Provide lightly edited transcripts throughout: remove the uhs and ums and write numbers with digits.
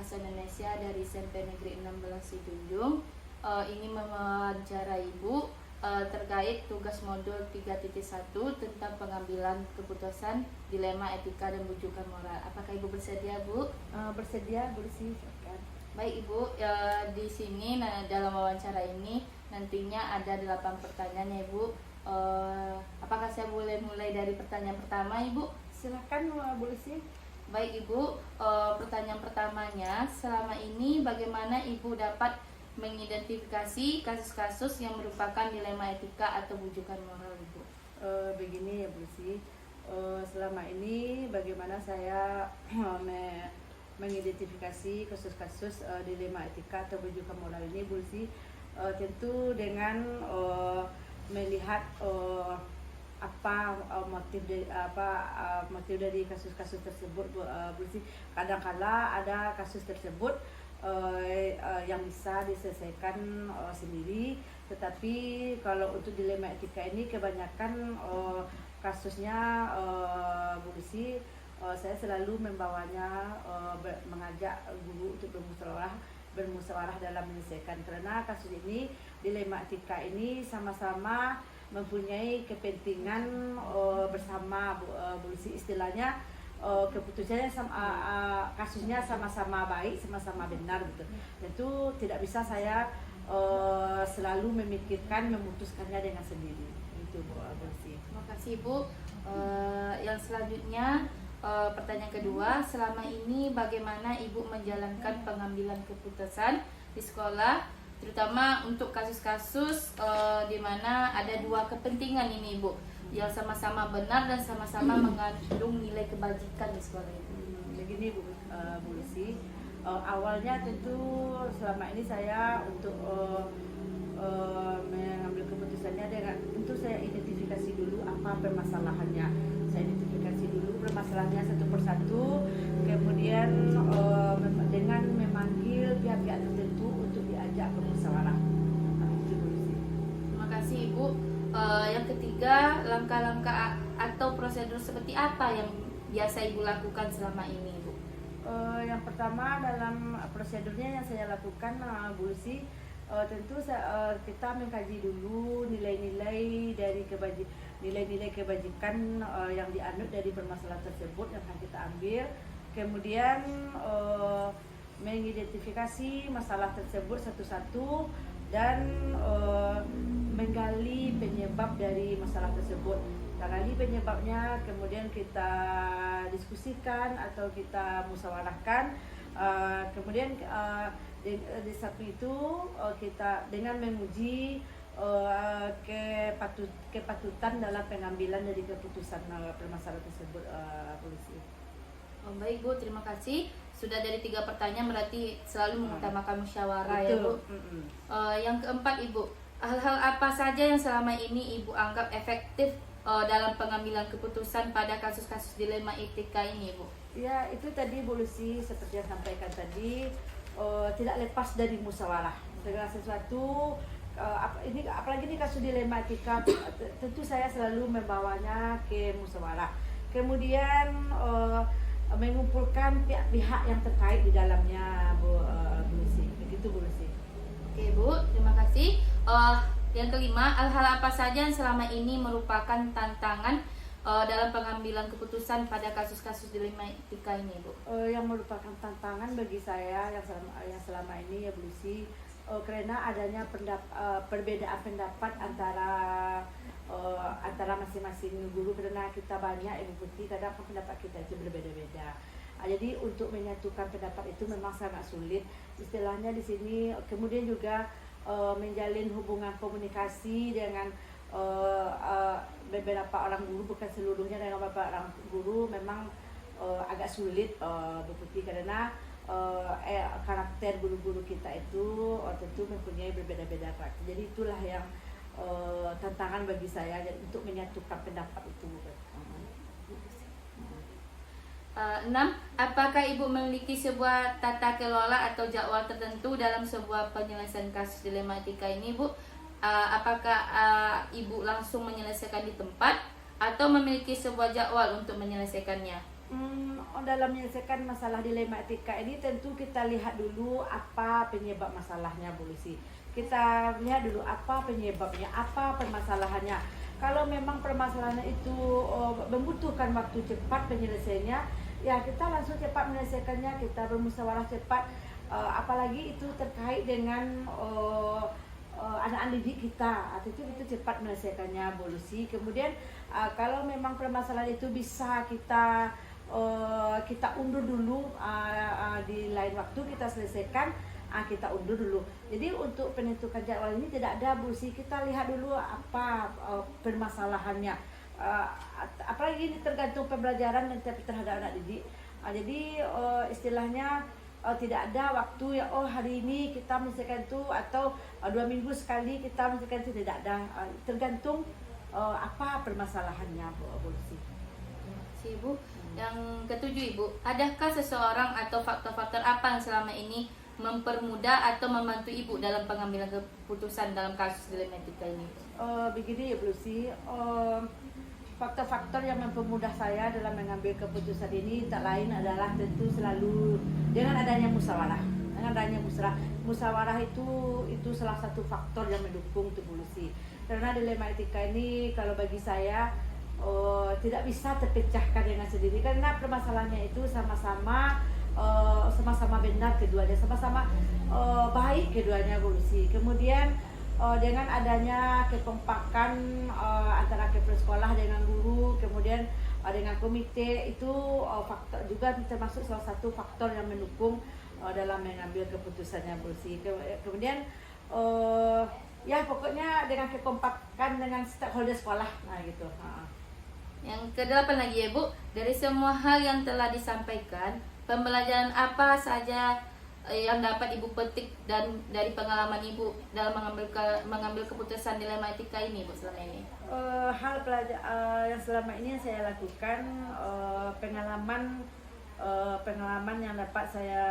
Bahasa Indonesia dari SMP Negeri 16 Situjung. Ini mewawancara Ibu terkait tugas modul 3.1 tentang pengambilan keputusan, dilema etika dan bujukan moral. Apakah Ibu bersedia, Bu? Bersedia, Bu Lucy. Baik Ibu, di sini dalam wawancara ini nantinya ada 8 pertanyaan ya Ibu. Apakah saya boleh mulai dari pertanyaan pertama, Ibu? Silakan, Bu Lucy. Baik Ibu, pertanyaan pertamanya, selama ini bagaimana Ibu dapat mengidentifikasi kasus-kasus yang merupakan dilema etika atau bujukan moral, Ibu? Begini ya, Bu Lucy. Selama ini bagaimana saya mengidentifikasi kasus-kasus dilema etika atau bujukan moral ini, Bu Lucy, tentu dengan melihat apa motif dari kasus-kasus tersebut, Bu Lucy. Kadang-kala ada kasus tersebut yang bisa diselesaikan sendiri, tetapi kalau untuk dilema etika ini kebanyakan kasusnya, Bu Lucy, saya selalu membawanya mengajak guru untuk bermusyawarah dalam menyelesaikan, karena kasus ini dilema etika ini sama-sama mempunyai kepentingan bersama, Bu Lucy. Istilahnya keputusannya kasusnya sama-sama baik, sama-sama benar gitu. Tentu tidak bisa saya selalu memikirkan memutuskannya dengan sendiri. Itu, Bu Lucy. Terima kasih, Bu. Yang selanjutnya, pertanyaan kedua, selama ini bagaimana Ibu menjalankan pengambilan keputusan di sekolah, terutama untuk kasus-kasus di mana ada dua kepentingan ini, Ibu, yang sama-sama benar dan sama-sama mengandung nilai kebajikan di sekolah itu? Begini, Bu Lucy, awalnya tentu selama ini saya untuk mengambil keputusannya dengan tentu saya identifikasi dulu apa permasalahannya. Saya identifikasi dulu permasalahannya satu persatu, kemudian dengan memanggil pihak-pihak tertentu untuk diajak bermusyawarah. Itu, Bu Lucy. Terima kasih, Ibu. Yang ketiga, langkah-langkah atau prosedur seperti apa yang biasa Ibu lakukan selama ini, Bu? Yang pertama, dalam prosedurnya yang saya lakukan, Bu Lucy, tentu kita mengkaji dulu nilai-nilai kebajikan yang dianut dari permasalahan tersebut yang akan kita ambil. Kemudian mengidentifikasi masalah tersebut satu-satu dan menggali penyebab dari masalah tersebut. Kita gali penyebabnya, kemudian kita diskusikan atau kita musyawarahkan. Kemudian di satu itu kita dengan menguji kepatutan dalam pengambilan dari keputusan permasalahan tersebut, polisi. Baik, Bu, terima kasih. Sudah dari 3 pertanyaan, berarti selalu mengutamakan musyawarah, ya, Bu. Yang keempat, Ibu, hal-hal apa saja yang selama ini Ibu anggap efektif dalam pengambilan keputusan pada kasus-kasus dilema etika ini, Bu? Ya, itu tadi, Bu Lucy, seperti yang sampaikan tadi, tidak lepas dari musyawarah. Segala sesuatu, ini apalagi ini kasus dilema etika, tentu saya selalu membawanya ke musyawarah. Kemudian mengumpulkan pihak-pihak yang terkait di dalamnya, Bu Lucy. Begitu, Bu Lucy. Oke, Bu, terima kasih. Yang kelima, hal-hal apa saja yang selama ini merupakan tantangan dalam pengambilan keputusan pada kasus-kasus dilema etika ini, Bu? Yang merupakan tantangan bagi saya yang selama ini, ya, Bu Lucy, karena adanya perbedaan pendapat antara masing-masing guru, karena kita banyak, Ibu Putri, kadang pendapat kita itu berbeda-beda. Jadi untuk menyatukan pendapat itu memang sangat sulit. Istilahnya di sini, kemudian juga menjalin hubungan komunikasi dengan beberapa orang guru, bukan seluruhnya, dengan beberapa orang guru memang agak sulit, Bu Putri, karena karakter guru-guru kita itu tentu mempunyai berbeda-beda karakter. Jadi itulah yang tantangan bagi saya untuk menyatukan pendapat itu. 6. Apakah Ibu memiliki sebuah tata kelola atau jadwal tertentu dalam sebuah penyelesaian kasus dilema etika ini, Bu? Apakah Ibu langsung menyelesaikan di tempat atau memiliki sebuah jadwal untuk menyelesaikannya? Dalam menyelesaikan masalah dilematika ini tentu kita lihat dulu apa penyebab masalahnya, Bu Lucy. Kita lihat dulu apa penyebabnya, apa permasalahannya. Kalau memang permasalahannya itu membutuhkan waktu cepat penyelesaiannya, ya kita langsung cepat menyelesaikannya, kita bermusyawarah cepat. Apalagi itu terkait dengan anak-anak didik kita, itu cepat menyelesaikannya, Bu Lucy. Kemudian kalau memang permasalahan itu bisa kita undur dulu, di lain waktu kita selesaikan, kita undur dulu. Jadi untuk penentukan jadwal ini tidak ada, Bu Lucy. Kita lihat dulu apa permasalahannya. Apalagi ini tergantung pembelajaran dan terhadap anak didik. Jadi istilahnya tidak ada waktu ya, hari ini kita menyelesaikan itu, atau 2 minggu sekali kita menyelesaikan itu, tidak ada. Tergantung apa permasalahannya, Bu Lucy. Ibu, yang ketujuh Ibu, adakah seseorang atau faktor-faktor apa yang selama ini mempermudah atau membantu Ibu dalam pengambilan keputusan dalam kasus dilematika ini? Begini ya, Bu Lucy, faktor-faktor yang mempermudah saya dalam mengambil keputusan ini tak lain adalah tentu selalu dengan adanya musyawarah. Dengan adanya musyawarah itu salah satu faktor yang mendukung tuh, Bu Lucy. Karena dilematika ini kalau bagi saya tidak bisa terpecahkan dengan sendiri, karena permasalahannya itu sama-sama benar keduanya, sama-sama baik keduanya, Bu Lucy. Kemudian dengan adanya kekompakan antara kepala sekolah dengan guru, kemudian dengan komite, itu faktor juga termasuk salah satu faktor yang mendukung dalam mengambil keputusannya, Bu Lucy. Kemudian ya pokoknya dengan kekompakan dengan stakeholder sekolah, nah gitu. Yang kedelapan lagi ya Bu, dari semua hal yang telah disampaikan, pembelajaran apa saja yang dapat Ibu petik dan dari pengalaman Ibu dalam mengambil keputusan dilematika ini, Bu, selama ini? Hal yang selama ini saya lakukan, pengalaman yang dapat saya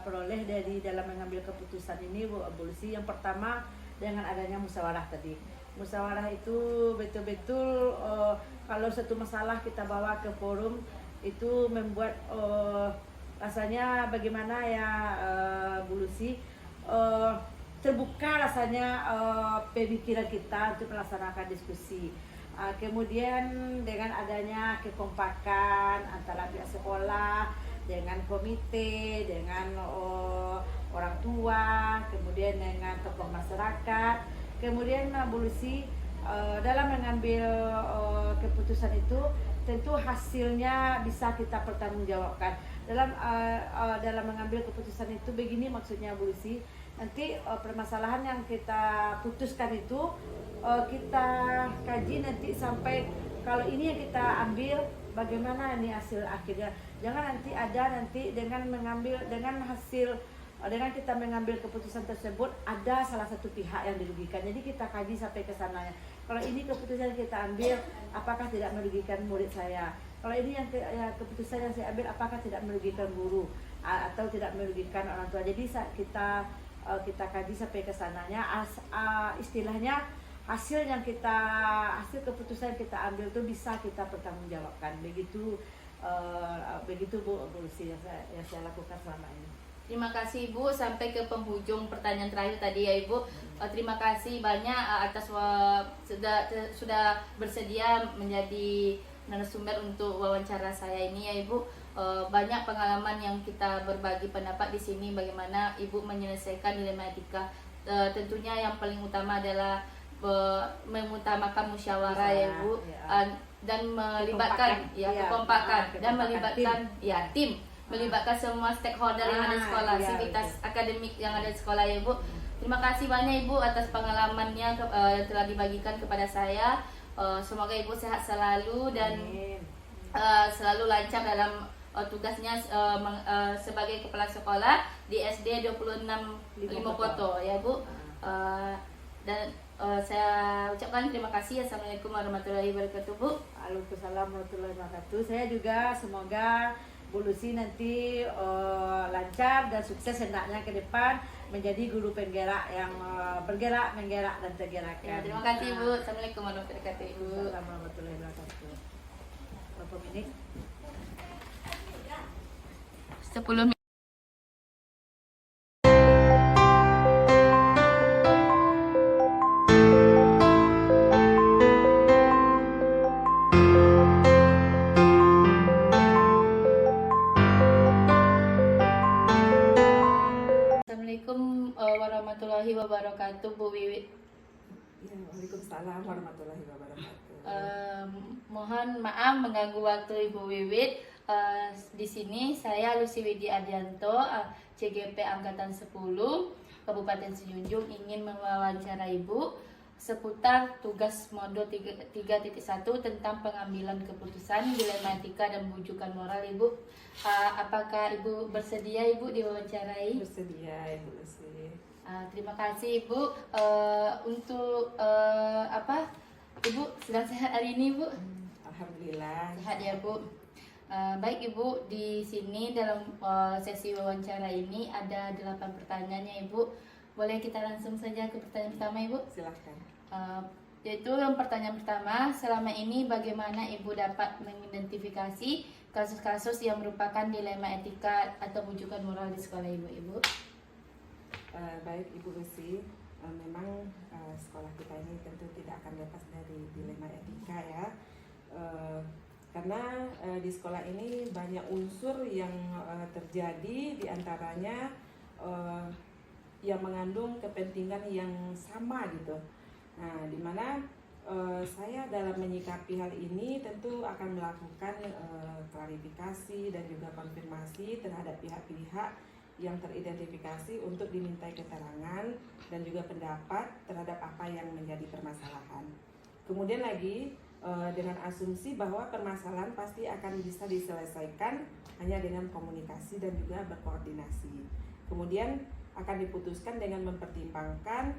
peroleh dari dalam mengambil keputusan ini, Bu Lucy. Yang pertama, dengan adanya musyawarah tadi. Musyawarah itu betul-betul kalau satu masalah kita bawa ke forum, itu membuat rasanya bagaimana ya, Bu Lucy, terbuka rasanya pemikiran kita untuk melaksanakan diskusi. Kemudian dengan adanya kekompakan antara pihak sekolah dengan komite, dengan orang tua, kemudian dengan tokoh masyarakat, kemudian Bu Lucy, dalam mengambil keputusan itu tentu hasilnya bisa kita pertanggungjawabkan. Dalam mengambil keputusan itu begini maksudnya, Bu Lucy, nanti permasalahan yang kita putuskan itu kita kaji nanti sampai kalau ini yang kita ambil bagaimana ini hasil akhirnya. Jangan nanti dengan kita mengambil keputusan tersebut ada salah satu pihak yang dirugikan. Jadi kita kaji sampai ke sananya. Kalau ini keputusan kita ambil, apakah tidak merugikan murid saya? Kalau ini yang keputusan yang saya ambil, apakah tidak merugikan guru atau tidak merugikan orang tua? Jadi kita kaji sampai ke sananya. Istilahnya hasil keputusan yang kita ambil itu bisa kita pertanggungjawabkan. Begitu Bu Lucy yang saya lakukan selama ini. Terima kasih Ibu, sampai ke penghujung pertanyaan terakhir tadi ya Ibu. Terima kasih banyak atas sudah bersedia menjadi narasumber untuk wawancara saya ini ya Ibu. Banyak pengalaman yang kita berbagi pendapat di sini, bagaimana Ibu menyelesaikan dilematika. Tentunya yang paling utama adalah mengutamakan musyawarah ya Ibu, dan melibatkan kekompakan dan melibatkan tim. Melibatkan semua stakeholder yang ada di sekolah, sivitas akademik yang ada di sekolah ya Bu. Terima kasih banyak Ibu atas pengalamannya yang telah dibagikan kepada saya. Semoga Ibu sehat selalu dan selalu lancar dalam tugasnya sebagai kepala sekolah di SD 26 Limokoto ya Bu. Dan saya ucapkan terima kasih. Assalamualaikum warahmatullahi wabarakatuh Bu. Waalaikumsalam warahmatullahi wabarakatuh. Saya juga semoga Bu Lucy nanti lancar dan sukses hendaknya ke depan menjadi guru penggerak yang bergerak, menggerak dan tergerakkan. Ya, terima kasih Bu. Assalamualaikum warahmatullahi wabarakatuh. Assalamualaikum warahmatullahi wabarakatuh. Berapa menit? 10 menit. Assalamualaikum warahmatullahi wabarakatuh, Bu Wiwit. Ya, Waalaikumsalam warahmatullahi wabarakatuh. Mohon maaf mengganggu waktu Ibu Wiwit. Di sini saya Lucy Widi Ardianto, CGP Angkatan 10, Kabupaten Sejunjung, ingin mewawancara Ibu seputar tugas Modo 3.1 tentang pengambilan keputusan, dilematika dan bujukan moral, Ibu. Apakah Ibu bersedia, Ibu, diwawancarai? Bersedia, Ibu Lucy. Terima kasih, Ibu. Untuk Ibu sedang sehat hari ini, Bu? Alhamdulillah. Sehat ya, Bu. Baik, Ibu, di sini dalam sesi wawancara ini ada 8 pertanyaan ya, Ibu. Boleh kita langsung saja ke pertanyaan pertama, Ibu? Silahkan. Yaitu yang pertanyaan pertama, selama ini bagaimana Ibu dapat mengidentifikasi kasus-kasus yang merupakan dilema etika atau bujukan moral di sekolah Ibu? Baik Ibu Lucy, memang sekolah kita ini tentu tidak akan lepas dari dilema etika ya. Karena di sekolah ini banyak unsur yang terjadi, diantaranya yang mengandung kepentingan yang sama gitu. Nah, dimana saya dalam menyikapi hal ini tentu akan melakukan klarifikasi dan juga konfirmasi terhadap pihak-pihak yang teridentifikasi untuk dimintai keterangan dan juga pendapat terhadap apa yang menjadi permasalahan. Kemudian lagi dengan asumsi bahwa permasalahan pasti akan bisa diselesaikan hanya dengan komunikasi dan juga berkoordinasi. Kemudian akan diputuskan dengan mempertimbangkan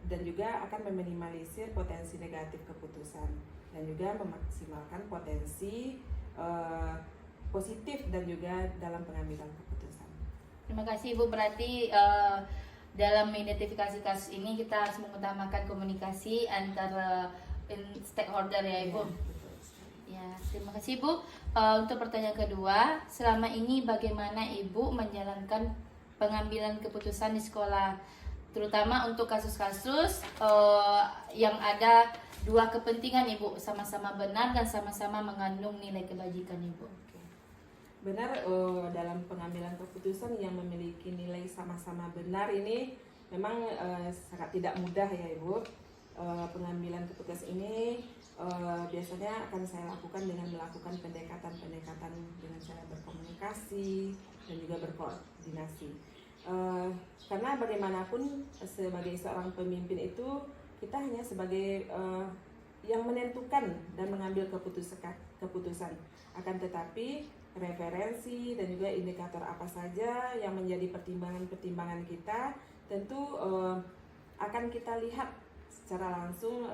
dan juga akan meminimalisir potensi negatif keputusan dan juga memaksimalkan potensi positif dan juga dalam pengambilan keputusan. Terima kasih, Ibu. Berarti dalam mengidentifikasi kasus ini kita harus mengutamakan komunikasi antara stakeholder ya, Ibu. Ya, terima kasih, Bu. Untuk pertanyaan kedua, selama ini bagaimana Ibu menjalankan pengambilan keputusan di sekolah, terutama untuk kasus-kasus yang ada dua kepentingan, Ibu, sama-sama benar dan sama-sama mengandung nilai kebajikan, Ibu? Benar, dalam pengambilan keputusan yang memiliki nilai sama-sama benar ini memang sangat tidak mudah ya, Ibu. Pengambilan keputusan ini biasanya akan saya lakukan dengan melakukan pendekatan-pendekatan dengan cara berkomunikasi dan juga berkoordinasi. Karena bagaimanapun sebagai seorang pemimpin itu kita hanya sebagai yang menentukan dan mengambil keputusan. Akan tetapi referensi dan juga indikator apa saja yang menjadi pertimbangan-pertimbangan kita tentu akan kita lihat secara langsung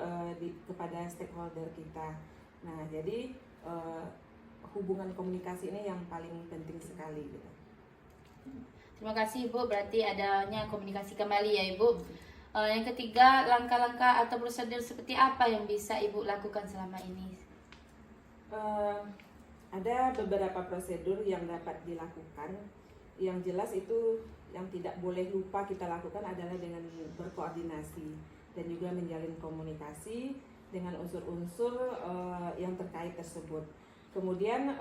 kepada stakeholder kita. Nah, jadi hubungan komunikasi ini yang paling penting sekali gitu. Terima kasih, Ibu. Berarti adanya komunikasi kembali ya, Ibu. Yang ketiga, langkah-langkah atau prosedur seperti apa yang bisa Ibu lakukan selama ini? Ada beberapa prosedur yang dapat dilakukan. Yang jelas itu yang tidak boleh lupa kita lakukan adalah dengan berkoordinasi dan juga menjalin komunikasi dengan unsur-unsur yang terkait tersebut. Kemudian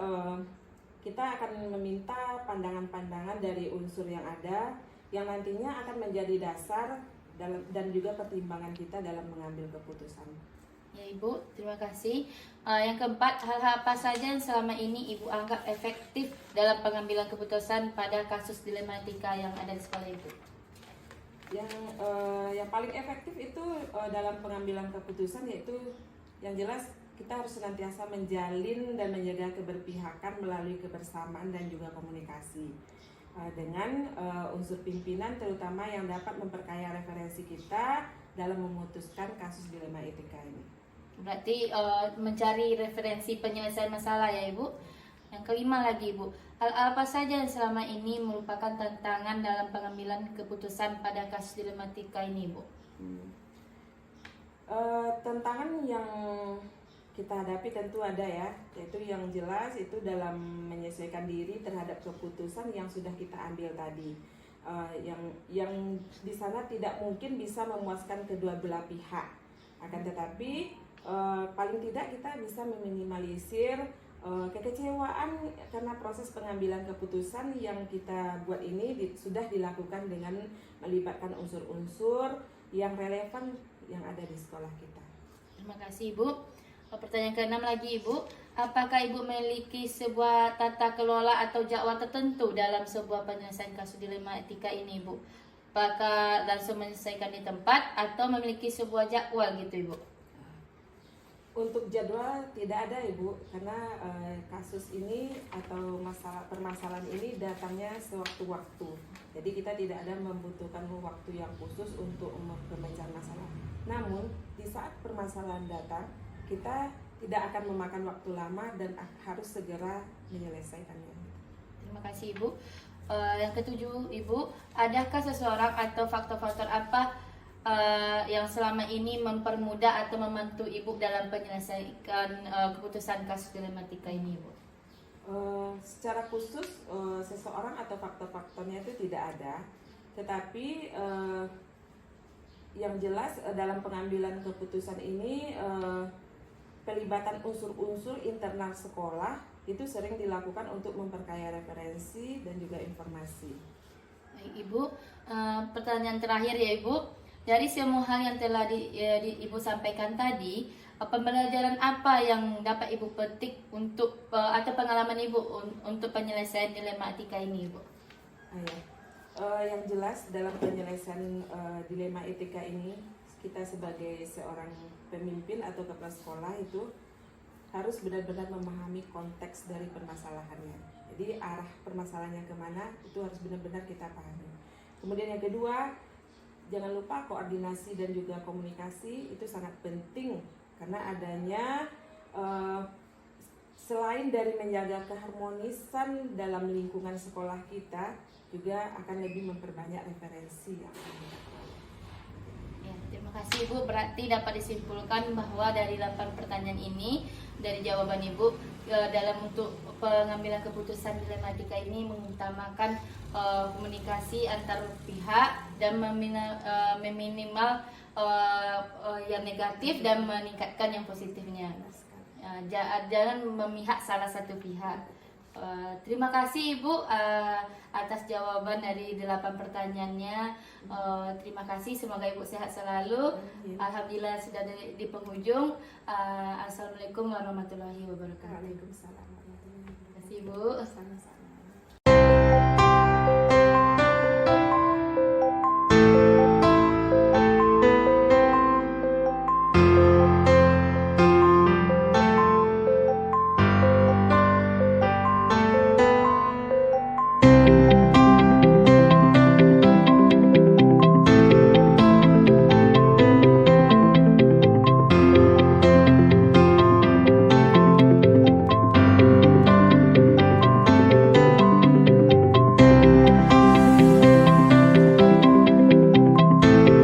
kita akan meminta pandangan-pandangan dari unsur yang ada yang nantinya akan menjadi dasar dan juga pertimbangan kita dalam mengambil keputusan. Ya, Ibu, terima kasih. Yang keempat, hal-hal apa saja yang selama ini Ibu anggap efektif dalam pengambilan keputusan pada kasus dilematika yang ada di sekolah Ibu? Yang paling efektif itu dalam pengambilan keputusan yaitu yang jelas kita harus senantiasa menjalin dan menjaga keberpihakan melalui kebersamaan dan juga komunikasi dengan unsur pimpinan terutama yang dapat memperkaya referensi kita dalam memutuskan kasus dilema etika ini. Berarti mencari referensi penyelesaian masalah ya, Ibu. Yang kelima lagi, Ibu, hal apa saja yang selama ini merupakan tantangan dalam pengambilan keputusan pada kasus dilematika ini, Ibu? Tantangan yang kita hadapi tentu ada ya, yaitu yang jelas itu dalam menyesuaikan diri terhadap keputusan yang sudah kita ambil tadi. Yang di sana tidak mungkin bisa memuaskan kedua belah pihak. Akan tetapi paling tidak kita bisa meminimalisir kekecewaan karena proses pengambilan keputusan yang kita buat ini sudah dilakukan dengan melibatkan unsur-unsur yang relevan yang ada di sekolah kita. Terima kasih Ibu. Pertanyaan ke-6 lagi Ibu, apakah Ibu memiliki sebuah tata kelola atau jadwal tertentu dalam sebuah penyelesaian kasus dilema etika ini Ibu? Apakah langsung menyelesaikan di tempat atau memiliki sebuah jadwal gitu Ibu? Untuk jadwal tidak ada Ibu, karena kasus ini atau permasalahan ini datangnya sewaktu-waktu. Jadi kita tidak ada membutuhkan waktu yang khusus untuk memecah masalah. Namun di saat permasalahan datang, kita tidak akan memakan waktu lama dan harus segera menyelesaikannya. Terima kasih Ibu. Yang ketujuh Ibu, adakah seseorang atau faktor-faktor apa yang selama ini mempermudah atau membantu Ibu dalam penyelesaian keputusan kasus dilematika ini Ibu? Secara khusus seseorang atau faktor-faktornya itu tidak ada, tetapi yang jelas dalam pengambilan keputusan ini pelibatan unsur-unsur internal sekolah itu sering dilakukan untuk memperkaya referensi dan juga informasi. Baik Ibu, pertanyaan terakhir ya Ibu, dari semua hal yang telah Ibu sampaikan tadi, pembelajaran apa yang dapat Ibu petik untuk atau pengalaman Ibu untuk penyelesaian dilema etika ini Ibu? Yang jelas dalam penyelesaian dilema etika ini, kita sebagai seorang pemimpin atau kepala sekolah itu harus benar-benar memahami konteks dari permasalahannya. Jadi arah permasalahannya kemana itu harus benar-benar kita pahami. Kemudian yang kedua, jangan lupa koordinasi dan juga komunikasi itu sangat penting, karena adanya selain dari menjaga keharmonisan dalam lingkungan sekolah kita, juga akan lebih memperbanyak referensi yang Ya, terima kasih Ibu. Berarti dapat disimpulkan bahwa dari 8 pertanyaan ini, dari jawaban Ibu, dalam untuk pengambilan keputusan dilema etika ini mengutamakan komunikasi antar pihak dan meminimal yang negatif dan meningkatkan yang positifnya. Jangan memihak salah satu pihak. Terima kasih Ibu atas jawaban dari 8 pertanyaannya. Terima kasih, semoga Ibu sehat selalu. Alhamdulillah sudah di penghujung. Assalamualaikum warahmatullahi wabarakatuh. Waalaikumsalam warahmatullahi wabarakatuh. Terima kasih Ibu. Sama-sama.